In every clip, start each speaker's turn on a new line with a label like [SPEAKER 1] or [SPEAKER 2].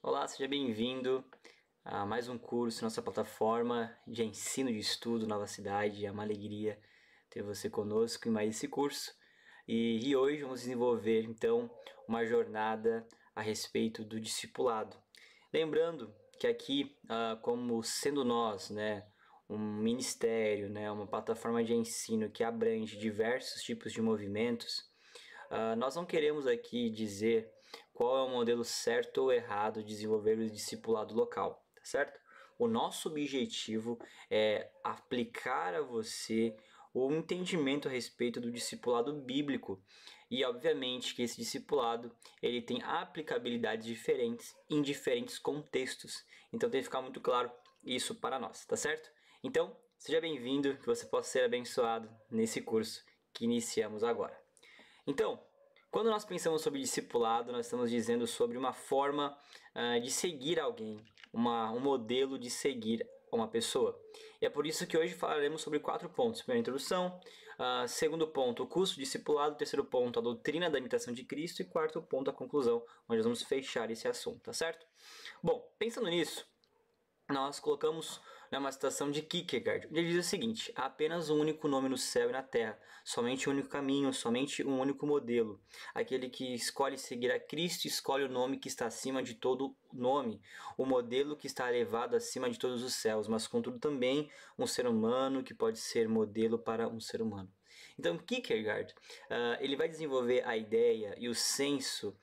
[SPEAKER 1] Olá, seja bem-vindo a mais um curso na nossa plataforma de ensino de estudo Nova Cidade. É uma alegria ter você conosco em mais esse curso. E hoje vamos desenvolver então uma jornada a respeito do discipulado. Lembrando que aqui, como sendo nós, um ministério, uma plataforma de ensino que abrange diversos tipos de movimentos, nós não queremos aqui dizer qual é o modelo certo ou errado de desenvolver o discipulado local, tá certo? O nosso objetivo é aplicar a você o entendimento a respeito do discipulado bíblico e obviamente que esse discipulado ele tem aplicabilidades diferentes em diferentes contextos, então tem que ficar muito claro isso para nós, tá certo? Então seja bem-vindo, que você possa ser abençoado nesse curso que iniciamos agora. Então, quando nós pensamos sobre discipulado, nós estamos dizendo sobre uma forma de seguir alguém, um modelo de seguir uma pessoa. E é por isso que hoje falaremos sobre 4 pontos. Primeiro, a introdução. Segundo ponto, o curso discipulado. Terceiro ponto, a doutrina da imitação de Cristo. E quarto ponto, a conclusão, onde nós vamos fechar esse assunto, tá certo? Bom, pensando nisso, nós colocamos uma citação de Kierkegaard. Ele diz o seguinte: há apenas um único nome no céu e na terra, somente um único caminho, somente um único modelo. Aquele que escolhe seguir a Cristo escolhe o nome que está acima de todo nome, o modelo que está elevado acima de todos os céus, mas contudo também um ser humano que pode ser modelo para um ser humano. Então Kierkegaard ele vai desenvolver a ideia e o senso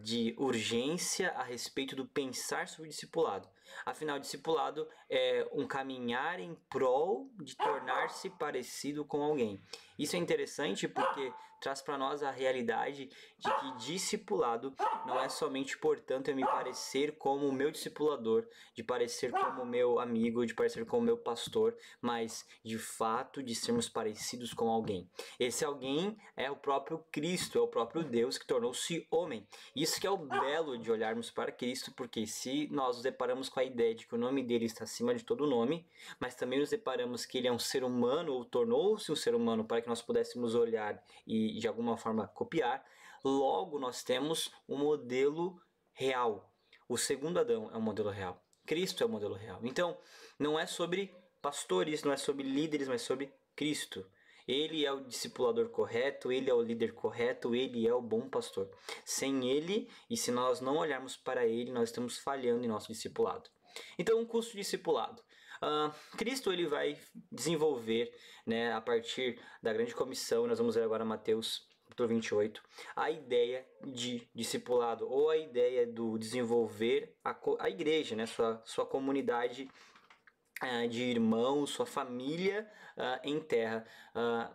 [SPEAKER 1] de urgência a respeito do pensar sobre o discipulado. Afinal, o discipulado é um caminhar em prol de tornar-se parecido com alguém. Isso é interessante porque traz para nós a realidade de que discipulado não é somente, portanto, eu me parecer como o meu discipulador, de parecer como o meu amigo, de parecer como o meu pastor, mas de fato de sermos parecidos com alguém. Esse alguém é o próprio Cristo, é o próprio Deus que tornou-se homem. Isso que é o belo de olharmos para Cristo, porque se nós nos deparamos com a ideia de que o nome dele está acima de todo nome, mas também nos deparamos que ele é um ser humano, ou tornou-se um ser humano para que nós pudéssemos olhar e de alguma forma copiar, logo nós temos um modelo real. O segundo Adão é um modelo real. Cristo é o modelo real. Então, não é sobre pastores, não é sobre líderes, mas sobre Cristo. Ele é o discipulador correto, ele é o líder correto, ele é o bom pastor. Sem ele, e se nós não olharmos para ele, nós estamos falhando em nosso discipulado. Então, um curso de discipulado. Cristo ele vai desenvolver, a partir da grande comissão, nós vamos ver agora Mateus capítulo 28, a ideia de discipulado, ou a ideia do desenvolver a igreja, sua comunidade de irmãos, sua família em terra,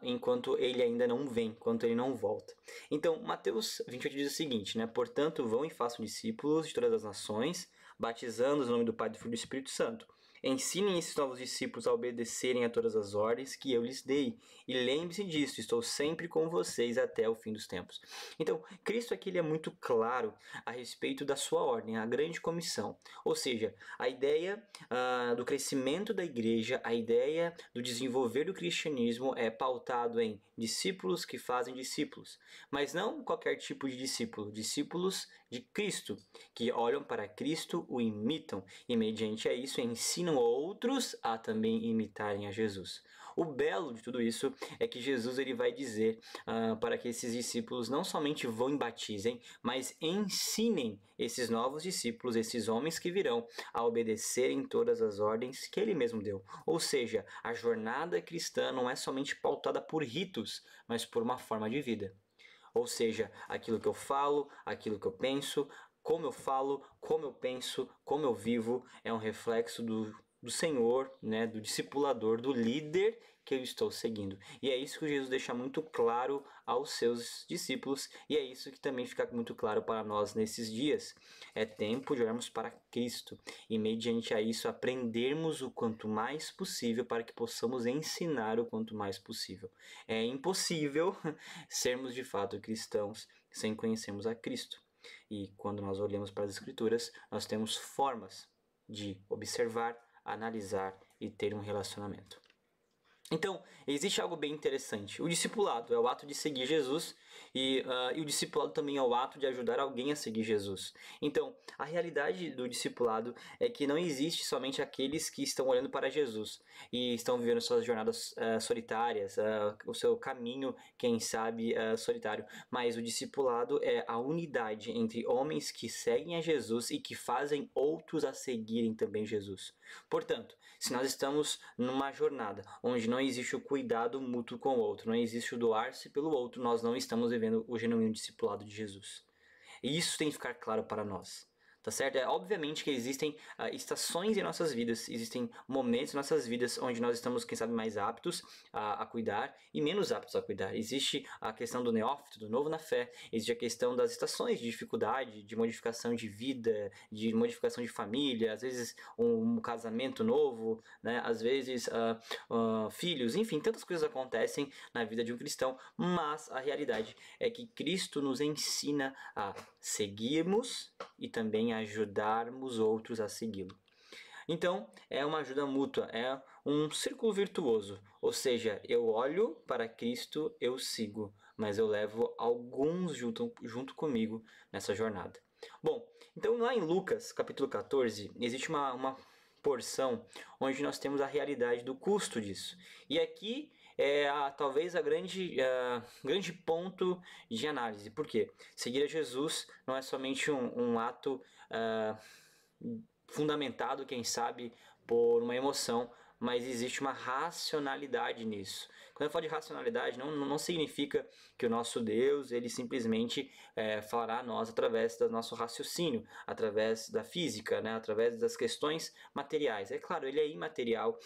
[SPEAKER 1] enquanto ele ainda não vem, enquanto ele não volta. Então, Mateus 28 diz o seguinte, portanto, vão e façam discípulos de todas as nações, batizando-os no nome do Pai, do Filho e do Espírito Santo. Ensinem esses novos discípulos a obedecerem a todas as ordens que eu lhes dei. E lembre-se disso, estou sempre com vocês até o fim dos tempos. Então, Cristo aqui ele é muito claro a respeito da sua ordem, a grande comissão. Ou seja, a ideia do crescimento da igreja, a ideia do desenvolver do cristianismo é pautado em discípulos que fazem discípulos. Mas não qualquer tipo de discípulo, discípulos de Cristo, que olham para Cristo, o imitam e mediante a isso ensinam outros a também imitarem a Jesus. O belo de tudo isso é que Jesus ele vai dizer para que esses discípulos não somente vão e batizem, mas ensinem esses novos discípulos, esses homens que virão, a obedecerem todas as ordens que ele mesmo deu. Ou seja, a jornada cristã não é somente pautada por ritos, mas por uma forma de vida. Ou seja, aquilo que eu falo, aquilo que eu penso, como eu falo, como eu penso, como eu vivo, é um reflexo do Senhor, do discipulador, do líder que eu estou seguindo. E é isso que Jesus deixa muito claro aos seus discípulos, e é isso que também fica muito claro para nós nesses dias. É tempo de olharmos para Cristo e, mediante a isso, aprendermos o quanto mais possível para que possamos ensinar o quanto mais possível. É impossível sermos de fato cristãos sem conhecermos a Cristo. E quando nós olhamos para as Escrituras, nós temos formas de observar, analisar e ter um relacionamento. Então, existe algo bem interessante. O discipulado é o ato de seguir Jesus e o discipulado também é o ato de ajudar alguém a seguir Jesus. Então, a realidade do discipulado é que não existe somente aqueles que estão olhando para Jesus e estão vivendo suas jornadas solitárias, o seu caminho, quem sabe, solitário. Mas o discipulado é a unidade entre homens que seguem a Jesus e que fazem outros a seguirem também Jesus. Portanto, se nós estamos numa jornada onde não existe o cuidado mútuo com o outro, não existe o doar-se pelo outro, nós não estamos vivendo o genuíno discipulado de Jesus. E isso tem que ficar claro para nós. Tá certo? É obviamente que existem estações em nossas vidas, existem momentos em nossas vidas onde nós estamos, quem sabe, mais aptos a cuidar e menos aptos a cuidar. Existe a questão do neófito, do novo na fé, existe a questão das estações de dificuldade, de modificação de vida, de modificação de família, às vezes um casamento novo, né? Às vezes filhos, enfim, tantas coisas acontecem na vida de um cristão, mas a realidade é que Cristo nos ensina a seguirmos e também ajudarmos outros a segui-lo. Então, é uma ajuda mútua, é um círculo virtuoso, ou seja, eu olho para Cristo, eu sigo, mas eu levo alguns junto comigo nessa jornada. Bom, então lá em Lucas, capítulo 14, existe uma porção onde nós temos a realidade do custo disso. E aqui é talvez a grande ponto de análise. Por quê? Seguir a Jesus não é somente um ato fundamentado, quem sabe, por uma emoção, mas existe uma racionalidade nisso. Quando eu falo de racionalidade, não significa que o nosso Deus ele simplesmente falará a nós através do nosso raciocínio, através da física, né? Através das questões materiais. É claro, ele é imaterial.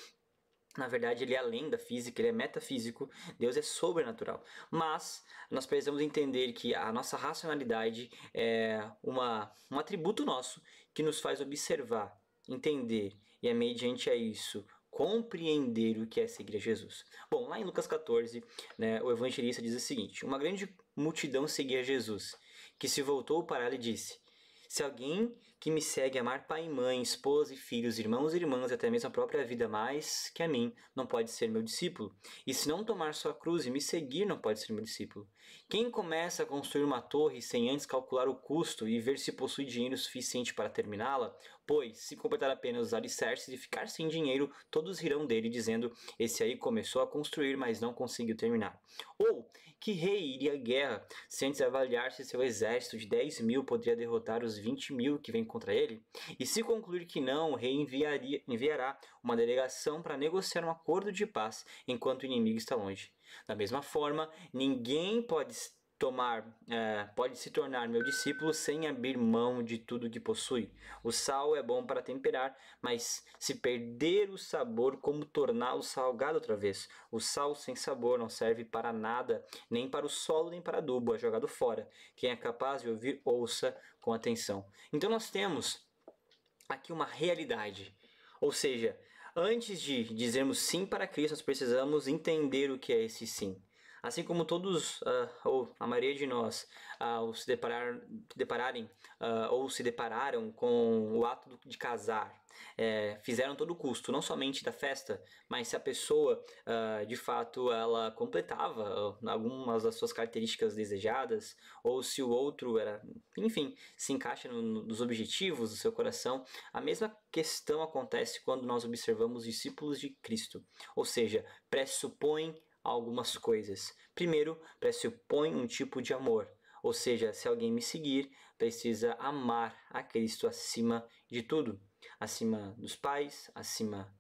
[SPEAKER 1] Na verdade, ele é além da física, ele é metafísico, Deus é sobrenatural. Mas nós precisamos entender que a nossa racionalidade é um atributo nosso que nos faz observar, entender e, mediante a isso, compreender o que é seguir a Jesus. Bom, lá em Lucas 14, né, o evangelista diz o seguinte: uma grande multidão seguia Jesus, que se voltou para ela e disse: se alguém que me segue amar pai e mãe, esposa e filhos, irmãos e irmãs e até mesmo a própria vida mais que a mim, não pode ser meu discípulo. E se não tomar sua cruz e me seguir, não pode ser meu discípulo. Quem começa a construir uma torre sem antes calcular o custo e ver se possui dinheiro suficiente para terminá-la, pois, se completar apenas os alicerces e ficar sem dinheiro, todos rirão dele, dizendo: esse aí começou a construir, mas não conseguiu terminar. Ou, que rei iria à guerra se antes avaliar se seu exército de 10.000 poderia derrotar os 20.000 que vêm contra ele? E se concluir que não, o rei enviará uma delegação para negociar um acordo de paz enquanto o inimigo está longe. Da mesma forma, ninguém pode se tornar meu discípulo sem abrir mão de tudo que possui. O sal é bom para temperar, mas se perder o sabor, como torná-lo salgado outra vez? O sal sem sabor não serve para nada, nem para o solo, nem para adubo, é jogado fora. Quem é capaz de ouvir, ouça com atenção. Então nós temos aqui uma realidade, ou seja, antes de dizermos sim para Cristo, nós precisamos entender o que é esse sim. Assim como todos, ou a maioria de nós, ao se depararem ou se depararam com o ato de casar, fizeram todo o custo, não somente da festa, mas se a pessoa, de fato, ela completava algumas das suas características desejadas, ou se o outro era, enfim, se encaixa nos objetivos do seu coração, a mesma questão acontece quando nós observamos discípulos de Cristo, ou seja, pressupõe algumas coisas. Primeiro, pressupõe um tipo de amor, ou seja, se alguém me seguir, precisa amar a Cristo acima de tudo, acima dos pais, acima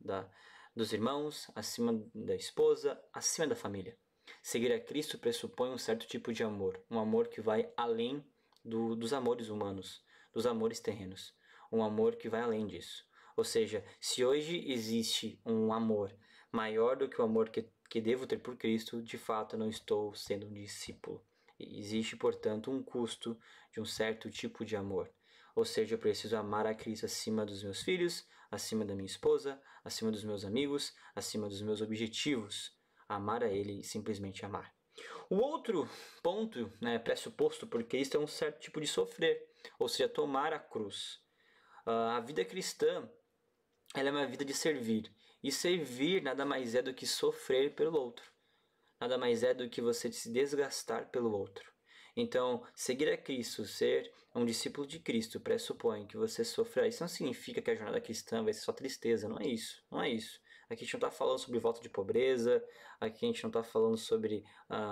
[SPEAKER 1] dos irmãos, acima da esposa, acima da família. Seguir a Cristo pressupõe um certo tipo de amor, um amor que vai além dos amores humanos, dos amores terrenos, um amor que vai além disso. Ou seja, se hoje existe um amor maior do que o amor que devo ter por Cristo, de fato não estou sendo um discípulo. Existe, portanto, um custo de um certo tipo de amor. Ou seja, eu preciso amar a Cristo acima dos meus filhos, acima da minha esposa, acima dos meus amigos, acima dos meus objetivos. Amar a Ele e simplesmente amar. O outro ponto, né, pressuposto por Cristo é um certo tipo de sofrer, ou seja, tomar a cruz. A vida cristã ela é uma vida de servir. E servir nada mais é do que sofrer pelo outro. Nada mais é do que você se desgastar pelo outro. Então, seguir a Cristo, ser um discípulo de Cristo, pressupõe que você sofrerá. Isso não significa que a jornada cristã vai ser só tristeza, não é isso, não é isso. Aqui a gente não está falando sobre volta de pobreza, aqui a gente não está falando sobre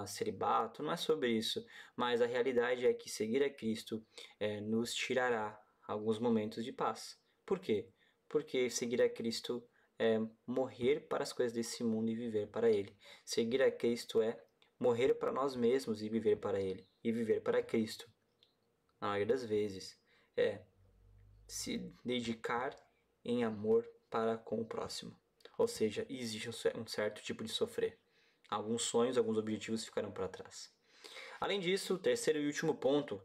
[SPEAKER 1] celibato, não é sobre isso. Mas a realidade é que seguir a Cristo nos tirará alguns momentos de paz. Por quê? Porque seguir a Cristo é morrer para as coisas desse mundo e viver para Ele. Seguir a Cristo é morrer para nós mesmos e viver para Ele. E viver para Cristo, na maioria das vezes, é se dedicar em amor para com o próximo. Ou seja, existe um certo tipo de sofrer. Alguns sonhos, alguns objetivos ficarão para trás. Além disso, o terceiro e último ponto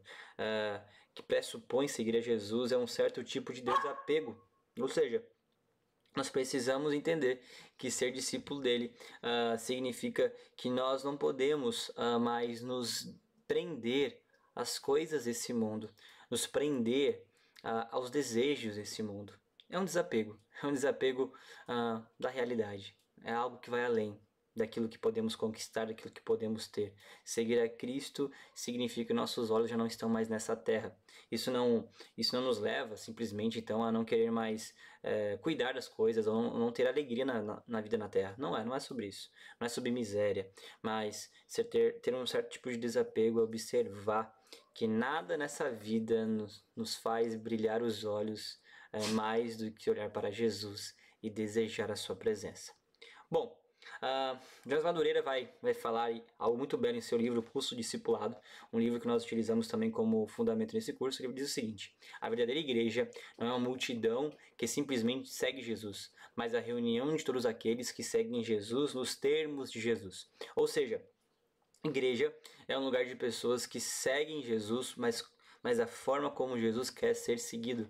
[SPEAKER 1] que pressupõe seguir a Jesus é um certo tipo de desapego. Ou seja, nós precisamos entender que ser discípulo dele significa que nós não podemos mais nos prender às coisas desse mundo, nos prender aos desejos desse mundo. É um desapego da realidade, é algo que vai além daquilo que podemos conquistar, daquilo que podemos ter. Seguir a Cristo significa que nossos olhos já não estão mais nessa terra. Isso não nos leva simplesmente então a não querer mais cuidar das coisas ou não ter alegria na vida na terra. Não é sobre isso. Não é sobre miséria, mas ter um certo tipo de desapego, observar que nada nessa vida nos faz brilhar os olhos mais do que olhar para Jesus e desejar a sua presença. Bom, Jonas Madureira vai falar algo muito belo em seu livro Curso Discipulado, um livro que nós utilizamos também como fundamento nesse curso. Ele diz o seguinte: a verdadeira igreja não é uma multidão que simplesmente segue Jesus, mas a reunião de todos aqueles que seguem Jesus nos termos de Jesus. Ou seja, igreja é um lugar de pessoas que seguem Jesus, mas a forma como Jesus quer ser seguido,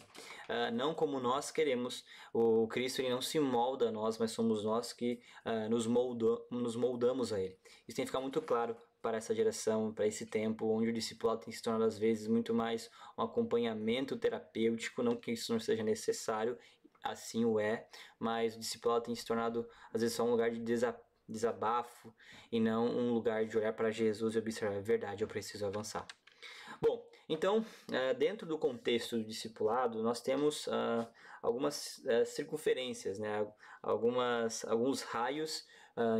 [SPEAKER 1] não como nós queremos. O Cristo ele não se molda a nós, mas somos nós que nos moldamos a Ele. Isso tem que ficar muito claro para essa geração, para esse tempo, onde o discipulado tem se tornado às vezes muito mais um acompanhamento terapêutico, não que isso não seja necessário, assim o é, mas o discipulado tem se tornado às vezes só um lugar de desabafo e não um lugar de olhar para Jesus e observar a verdade, eu preciso avançar. Bom, então, dentro do contexto do discipulado, nós temos algumas circunferências, né? Alguns raios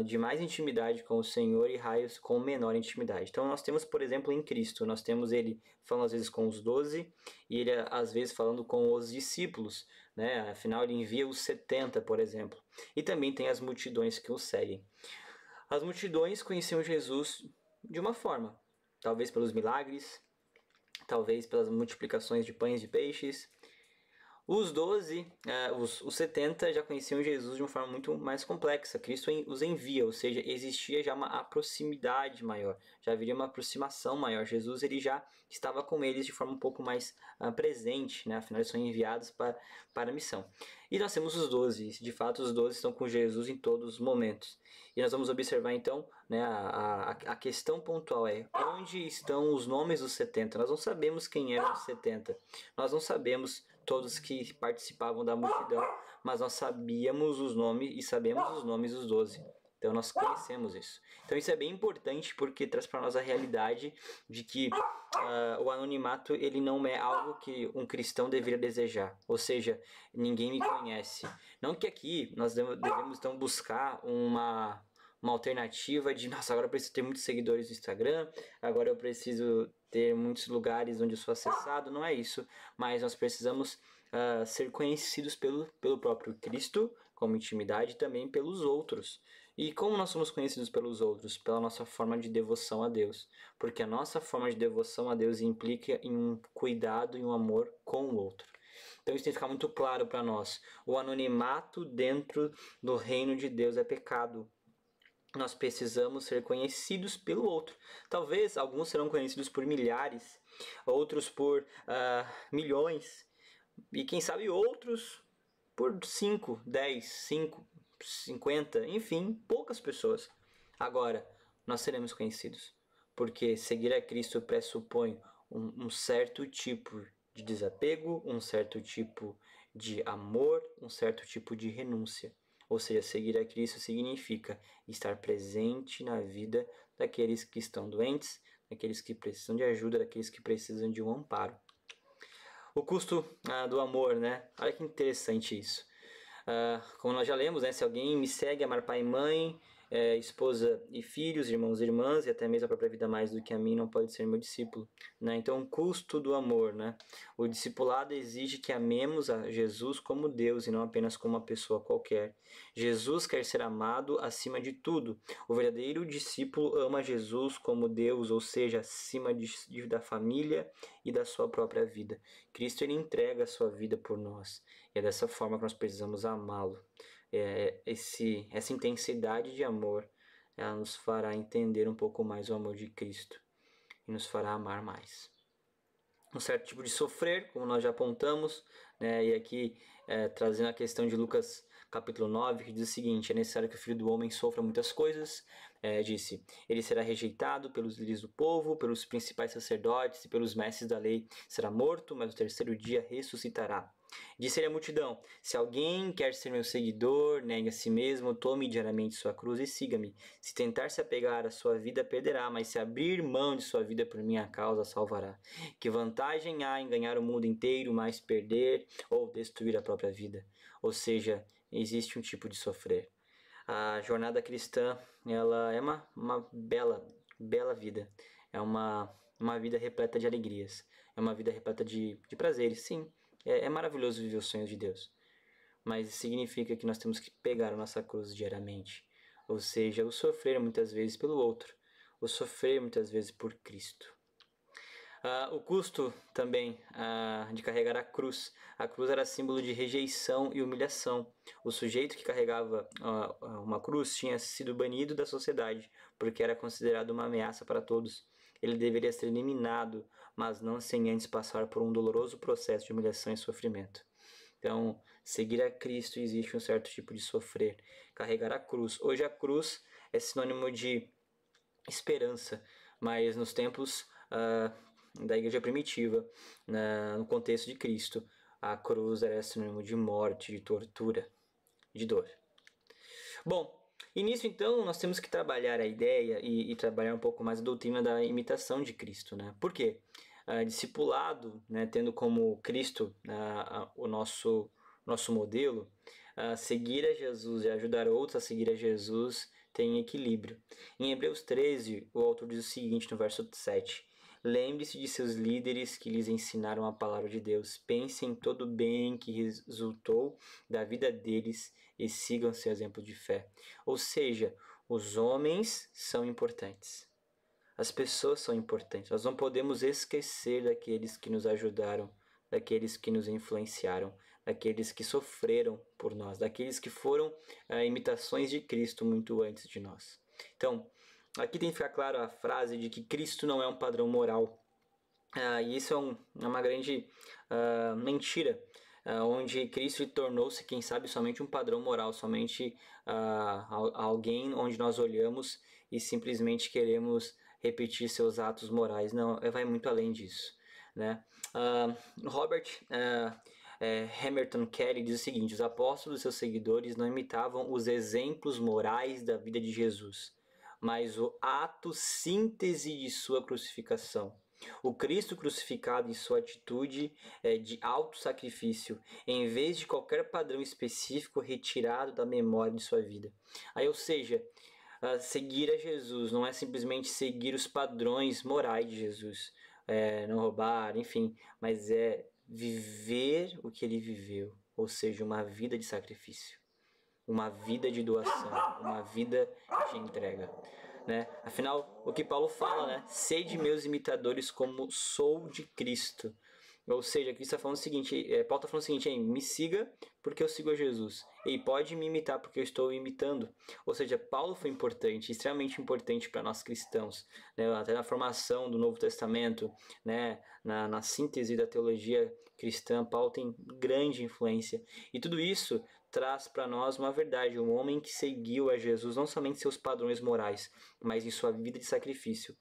[SPEAKER 1] de mais intimidade com o Senhor e raios com menor intimidade. Então, nós temos, por exemplo, em Cristo, nós temos ele falando às vezes com os 12 e ele às vezes falando com os discípulos, né? Afinal, ele envia os 70, por exemplo. E também tem as multidões que o seguem. As multidões conheciam Jesus de uma forma, talvez pelos milagres, talvez pelas multiplicações de pães e peixes. Os 12, os 70 já conheciam Jesus de uma forma muito mais complexa. Cristo os envia, ou seja, existia já uma proximidade maior, já haveria uma aproximação maior. Jesus ele já estava com eles de forma um pouco mais presente, né? Afinal eles são enviados para a missão. E nós temos os 12, de fato os 12 estão com Jesus em todos os momentos. E nós vamos observar então, né, a questão pontual é: onde estão os nomes dos 70? Nós não sabemos quem eram os 70, nós não sabemos todos que participavam da multidão, mas nós sabíamos os nomes e sabemos os nomes dos 12. Então nós conhecemos isso. Então isso é bem importante porque traz para nós a realidade de que o anonimato ele não é algo que um cristão deveria desejar. Ou seja, ninguém me conhece. Não que aqui nós devemos então buscar uma alternativa de, nossa, agora eu preciso ter muitos seguidores no Instagram, agora eu preciso ter muitos lugares onde eu sou acessado. Não é isso, mas nós precisamos ser conhecidos pelo próprio Cristo, como intimidade, e também pelos outros. E como nós somos conhecidos pelos outros? Pela nossa forma de devoção a Deus. Porque a nossa forma de devoção a Deus implica em um cuidado e um amor com o outro. Então isso tem que ficar muito claro para nós. O anonimato dentro do reino de Deus é pecado. Nós precisamos ser conhecidos pelo outro. Talvez alguns serão conhecidos por milhares, outros por milhões, e quem sabe outros por 5, 10, 5, 50, enfim, poucas pessoas. Agora, nós seremos conhecidos, porque seguir a Cristo pressupõe um certo tipo de desapego, um certo tipo de amor, um certo tipo de renúncia. Ou seja, seguir a Cristo significa estar presente na vida daqueles que estão doentes, daqueles que precisam de ajuda, daqueles que precisam de um amparo. O custo do amor, né? Olha que interessante isso. Como nós já lemos, né? Se alguém me segue, amar pai e mãe, esposa e filhos, irmãos e irmãs, e até mesmo a própria vida mais do que a mim, não pode ser meu discípulo. Né? Então, o custo do amor, né? O discipulado exige que amemos a Jesus como Deus e não apenas como uma pessoa qualquer. Jesus quer ser amado acima de tudo. O verdadeiro discípulo ama Jesus como Deus, ou seja, acima da família e da sua própria vida. Cristo, ele entrega a sua vida por nós. E é dessa forma que nós precisamos amá-lo. Essa intensidade de amor, ela nos fará entender um pouco mais o amor de Cristo e nos fará amar mais. Um certo tipo de sofrer, como nós já apontamos, né? E aqui trazendo a questão de Lucas capítulo 9, que diz o seguinte: é necessário que o Filho do Homem sofra muitas coisas. Disse, ele será rejeitado pelos líderes do povo, pelos principais sacerdotes e pelos mestres da lei, será morto, mas no terceiro dia ressuscitará. Disse-lhe a multidão: se alguém quer ser meu seguidor, negue a si mesmo, tome diariamente sua cruz e siga-me. Se tentar se apegar à sua vida, perderá, mas se abrir mão de sua vida por minha causa, salvará. Que vantagem há em ganhar o mundo inteiro, mas perder ou destruir a própria vida? Ou seja, existe um tipo de sofrer. A jornada cristã, ela é uma bela vida. É uma vida repleta de alegrias. É uma vida repleta de prazeres, sim. É maravilhoso viver os sonhos de Deus. Mas isso significa que nós temos que pegar a nossa cruz diariamente. Ou seja, o sofrer muitas vezes pelo outro. O sofrer muitas vezes por Cristo. O custo também de carregar a cruz. A cruz era símbolo de rejeição e humilhação. O sujeito que carregava uma cruz tinha sido banido da sociedade, porque era considerado uma ameaça para todos. Ele deveria ser eliminado, mas não sem antes passar por um doloroso processo de humilhação e sofrimento. Então, seguir a Cristo existe um certo tipo de sofrer. Carregar a cruz. Hoje a cruz é sinônimo de esperança, mas nos tempos da igreja primitiva, no contexto de Cristo, a cruz era sinônimo de morte, de tortura, de dor. Bom, e nisso então nós temos que trabalhar a ideia e trabalhar um pouco mais a doutrina da imitação de Cristo, né? Por quê? Discipulado, né, tendo como Cristo o nosso modelo, seguir a Jesus e ajudar outros a seguir a Jesus tem equilíbrio. Em Hebreus 13, o autor diz o seguinte no verso 7: lembre-se de seus líderes que lhes ensinaram a palavra de Deus. Pensem em todo o bem que resultou da vida deles e sigam seu exemplo de fé. Ou seja, os homens são importantes. As pessoas são importantes. Nós não podemos esquecer daqueles que nos ajudaram, daqueles que nos influenciaram, daqueles que sofreram por nós, daqueles que foram imitações de Cristo muito antes de nós. Então, aqui tem que ficar claro a frase de que Cristo não é um padrão moral. E isso é uma grande mentira, onde Cristo tornou-se, quem sabe, somente um padrão moral, somente alguém onde nós olhamos e simplesmente queremos repetir seus atos morais. Não, vai muito além disso, né? Robert Emerson Kelly diz o seguinte: os apóstolos e seus seguidores não imitavam os exemplos morais da vida de Jesus, mas o ato síntese de sua crucificação. O Cristo crucificado em sua atitude de auto-sacrifício, em vez de qualquer padrão específico retirado da memória de sua vida. Ou seja, seguir a Jesus não é simplesmente seguir os padrões morais de Jesus, não roubar, enfim, mas é viver o que ele viveu, ou seja, uma vida de sacrifício, uma vida de doação, uma vida de entrega. Né? Afinal, o que Paulo fala, né? Sede meus imitadores como sou de Cristo. Ou seja, aqui está falando o seguinte, Paulo está falando o seguinte: me siga porque eu sigo a Jesus. E pode me imitar porque eu estou imitando. Ou seja, Paulo foi importante, extremamente importante para nós cristãos, né? Até na formação do Novo Testamento, né? na síntese da teologia cristã, Paulo tem grande influência. E tudo isso traz para nós uma verdade: um homem que seguiu a Jesus não somente seus padrões morais, mas em sua vida de sacrifício.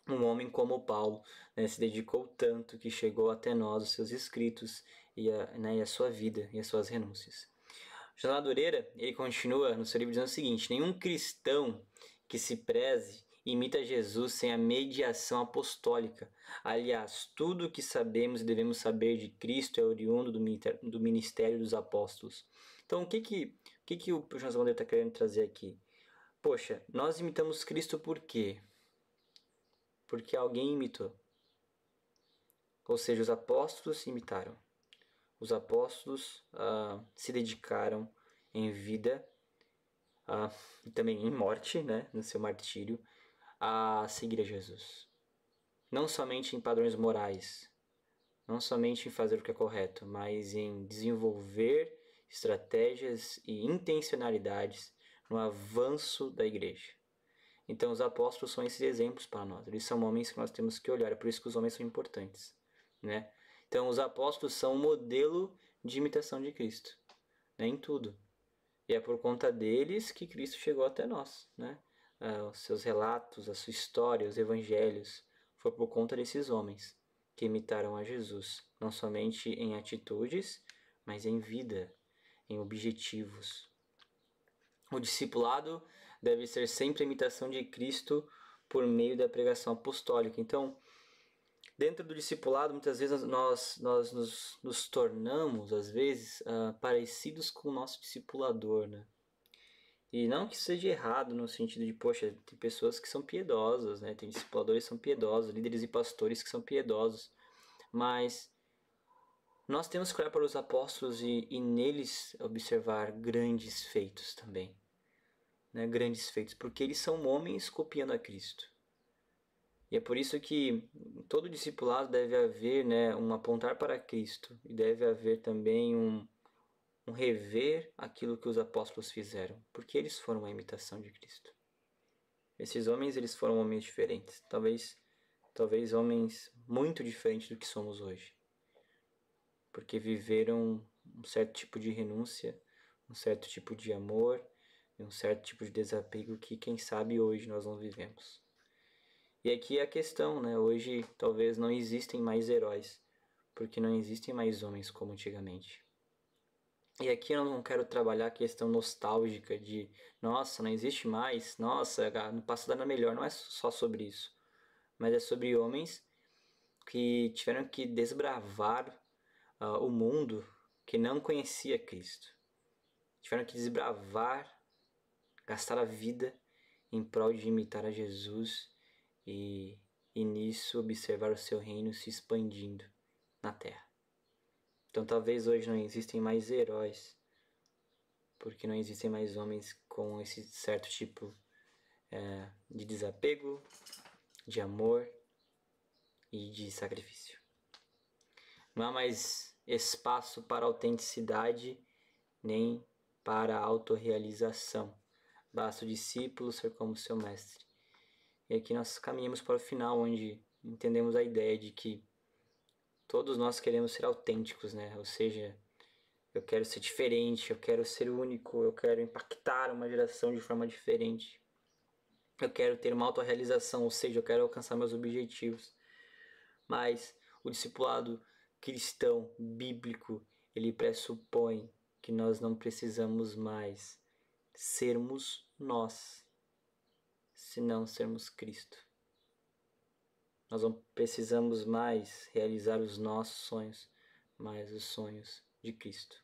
[SPEAKER 1] Um homem como Paulo, né, se dedicou tanto que chegou até nós os seus escritos e a sua vida e as suas renúncias. João Madureira, ele continua no seu livro dizendo o seguinte: nenhum cristão que se preze imita Jesus sem a mediação apostólica. Aliás, tudo o que sabemos e devemos saber de Cristo é oriundo do ministério dos apóstolos. Então, o que o João Madureira está querendo trazer aqui? Poxa, nós imitamos Cristo por quê? Porque alguém imitou. Ou seja, os apóstolos imitaram. Os apóstolos se dedicaram em vida e também em morte, né, no seu martírio, a seguir a Jesus. Não somente em padrões morais, não somente em fazer o que é correto, mas em desenvolver estratégias e intencionalidades no avanço da igreja. Então os apóstolos são esses exemplos para nós. Eles são homens que nós temos que olhar, é por isso que os homens são importantes, né? Então os apóstolos são um modelo de imitação de Cristo, né, em tudo. E é por conta deles que Cristo chegou até nós, né? Os seus relatos, a sua história, os evangelhos, foi por conta desses homens que imitaram a Jesus, não somente em atitudes, mas em vida, em objetivos. O discipulado deve ser sempre a imitação de Cristo por meio da pregação apostólica. Então, dentro do discipulado, muitas vezes nós nos tornamos, às vezes, parecidos com o nosso discipulador, né? E não que seja errado no sentido de, poxa, tem pessoas que são piedosas, né? Tem discipuladores que são piedosos, líderes e pastores que são piedosos. Mas nós temos que olhar para os apóstolos e neles observar grandes feitos também. Né? Grandes feitos, porque eles são homens copiando a Cristo. E é por isso que em todo discipulado deve haver, né, um apontar para Cristo. E deve haver também um rever aquilo que os apóstolos fizeram, porque eles foram uma imitação de Cristo. Esses homens, eles foram homens diferentes, talvez homens muito diferentes do que somos hoje, porque viveram um certo tipo de renúncia, um certo tipo de amor e um certo tipo de desapego que, quem sabe, hoje nós não vivemos. E aqui é a questão, né? Hoje talvez não existem mais heróis, porque não existem mais homens como antigamente. E aqui eu não quero trabalhar a questão nostálgica de, nossa, não existe mais, nossa, no passado era melhor. Não é só sobre isso, mas é sobre homens que tiveram que desbravar o mundo que não conhecia Cristo. Tiveram que desbravar, gastar a vida em prol de imitar a Jesus e nisso observar o seu reino se expandindo na terra. Então talvez hoje não existem mais heróis, porque não existem mais homens com esse certo tipo de desapego, de amor e de sacrifício. Não há mais espaço para autenticidade nem para autorrealização. Basta o discípulo ser como seu mestre. E aqui nós caminhamos para o final, onde entendemos a ideia de que todos nós queremos ser autênticos, né? Ou seja, eu quero ser diferente, eu quero ser único, eu quero impactar uma geração de forma diferente. Eu quero ter uma autorrealização, ou seja, eu quero alcançar meus objetivos. Mas o discipulado cristão, bíblico, ele pressupõe que nós não precisamos mais sermos nós, senão sermos Cristo. Nós não precisamos mais realizar os nossos sonhos, mas os sonhos de Cristo.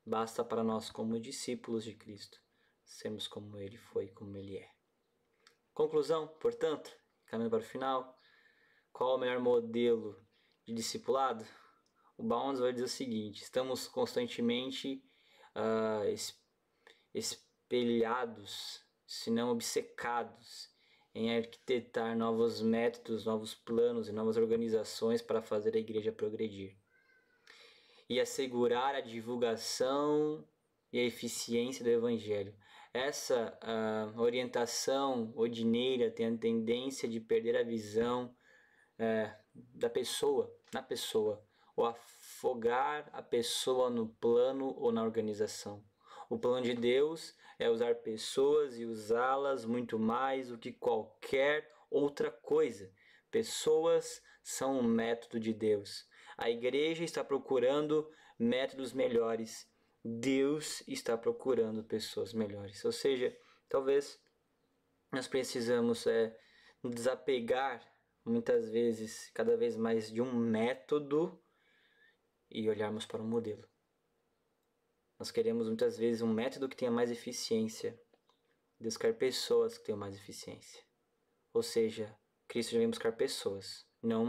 [SPEAKER 1] Basta para nós, como discípulos de Cristo, sermos como Ele foi, como Ele é. Conclusão, portanto, caminhando para o final, qual o melhor modelo de discipulado? O Bounds vai dizer o seguinte: estamos constantemente espelhados, se não obcecados, em arquitetar novos métodos, novos planos e novas organizações para fazer a igreja progredir e assegurar a divulgação e a eficiência do Evangelho. Essa orientação ordineira tem a tendência de perder a visão da pessoa, na pessoa, ou afogar a pessoa no plano ou na organização. O plano de Deus é usar pessoas e usá-las muito mais do que qualquer outra coisa. Pessoas são um método de Deus. A igreja está procurando métodos melhores Deus está procurando pessoas melhores. Ou seja, talvez nós precisamos nos desapegar muitas vezes, cada vez mais, de um método e olharmos para um modelo. Nós queremos muitas vezes um método que tenha mais eficiência. Deus quer pessoas que tenham mais eficiência. Ou seja, Cristo já vem buscar pessoas, não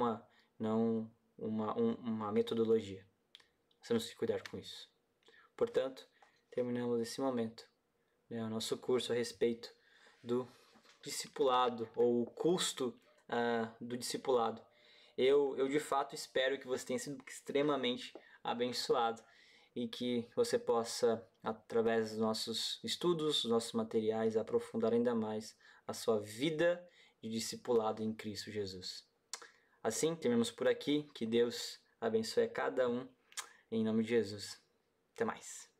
[SPEAKER 1] uma metodologia. Nós temos que cuidar com isso. Portanto, terminamos esse momento, o nosso curso a respeito do discipulado, ou o custo do discipulado. Eu de fato espero que você tenha sido extremamente abençoado e que você possa, através dos nossos estudos, dos nossos materiais, aprofundar ainda mais a sua vida de discipulado em Cristo Jesus. Assim, terminamos por aqui. Que Deus abençoe a cada um, em nome de Jesus. Até mais.